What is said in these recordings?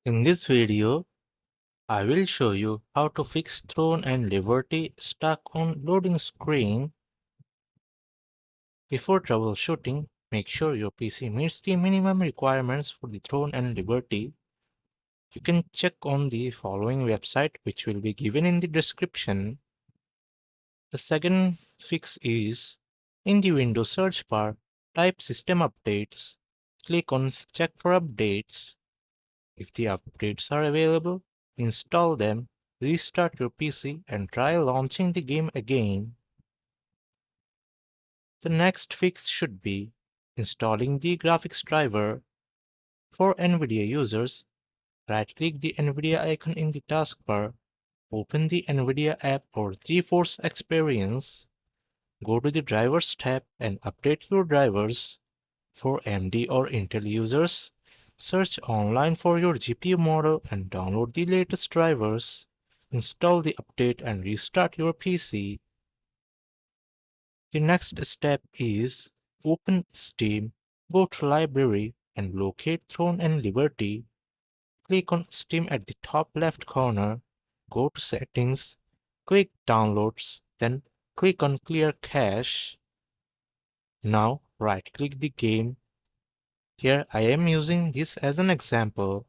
In this video, I will show you how to fix Throne and Liberty stuck on loading screen. Before troubleshooting, make sure your PC meets the minimum requirements for the Throne and Liberty. You can check on the following website, which will be given in the description. The second fix is, in the Windows search bar, type System Updates. Click on Check for Updates. If the updates are available, install them, restart your PC and try launching the game again. The next fix should be installing the graphics driver. For NVIDIA users, right-click the NVIDIA icon in the taskbar, open the NVIDIA app or GeForce Experience, go to the Drivers tab and update your drivers. For AMD or Intel users, search online for your GPU model and download the latest drivers. Install the update and restart your PC. The next step is open Steam, go to Library and locate Throne and Liberty. Click on Steam at the top left corner, go to Settings, click Downloads, then click on Clear Cache. Now right-click the game. Here I am using this as an example.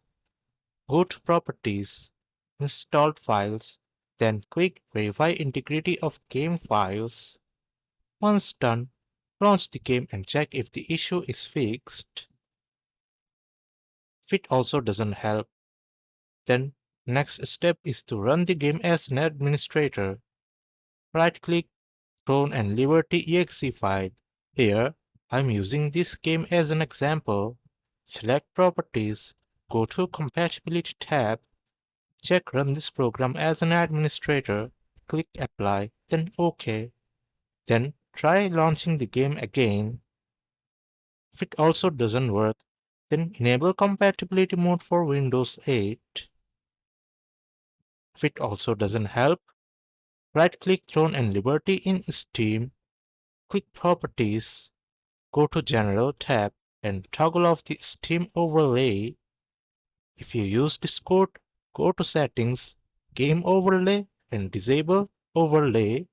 Go to Properties, Installed Files, then click Verify Integrity of Game Files. Once done, launch the game and check if the issue is fixed. If it also doesn't help, then next step is to run the game as an administrator. Right-click Throne and Liberty exe file. Here, I'm using this game as an example. Select Properties, go to Compatibility tab, check Run this program as an administrator, click Apply, then OK. Then try launching the game again. If it also doesn't work, then enable compatibility mode for Windows 8. If it also doesn't help, right-click Throne and Liberty in Steam, click Properties, go to General tab and toggle off the Steam overlay. If you use Discord, go to Settings, Game Overlay and disable Overlay.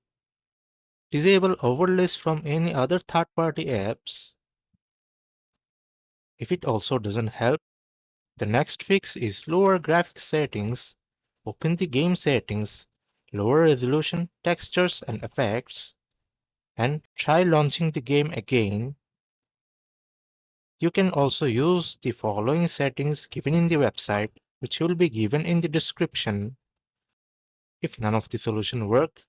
Disable overlays from any other third-party apps. If it also doesn't help, the next fix is lower graphics settings. Open the game settings, lower resolution, textures and effects, and try launching the game again. You can also use the following settings given in the website, which will be given in the description. If none of the solution work,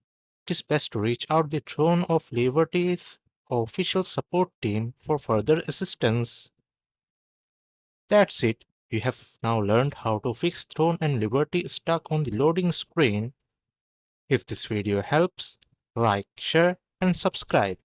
it is best to reach out the Throne of Liberty's official support team for further assistance. That's it. You have now learned how to fix Throne and Liberty stuck on the loading screen. If this video helps, like, share and subscribe.